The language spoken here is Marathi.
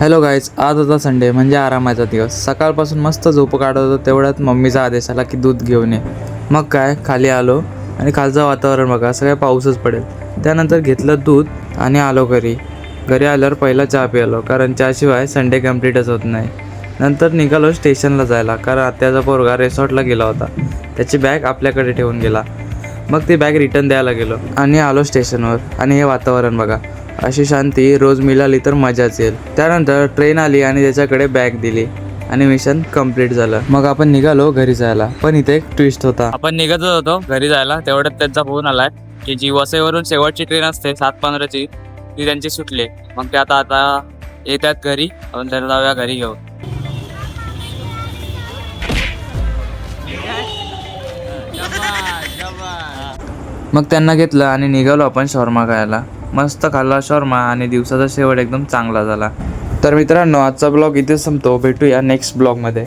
हॅलो गाईज, आज होता संडे म्हणजे आरामाचा दिवस. सकाळपासून मस्त झोप काढत होतो, तेवढ्यात मम्मीचा आदेश आला की दूध घेऊन ये. मग काय, खाली आलो आणि खालचं वातावरण बघा, सगळं पाऊसच पडेल. त्यानंतर घेतलं दूध आणि आलो घरी. घरी आल्यावर पहिला चहा प्यालो, कारण चहाशिवाय संडे कम्प्लीटच होत नाही. नंतर निघालो स्टेशनला जायला, कारण आत्याचा पोरगा रिसॉर्टला गेला होता. त्याची बॅग आपल्याकडे ठेवून गेला. मग ती बॅग रिटर्न द्यायला गेलो आणि आलो स्टेशनवर. आणि हे वातावरण बघा, अशी शांती रोज मिळाली तर मजाच येईल. त्यानंतर ट्रेन आली आणि त्याच्याकडे बॅग दिली आणि मिशन कंप्लीट झालं. मग आपण निघालो घरी जायला, पण इथे एक ट्विस्ट होता. आपण निघतच होतो घरी जायला, तेवढ्यात त्यांचा फोन आलाय की जी वसईवरून शेवटची ट्रेन असते 7:15ची, ती त्यांची सुटली. मग ते आता येतात घरी, आपण त्यांना जाऊया घरी घेऊन. मग त्यांना घेतलं आणि निघालो आपण शॉर्मा खायला. मस्त खाल्ला शॉर्मा आणि दिवसाचा शेवट एकदम चांगला झाला. तर मित्रांनो, आजचा ब्लॉग इथेच संपतो. भेटूया नेक्स्ट ब्लॉगमध्ये.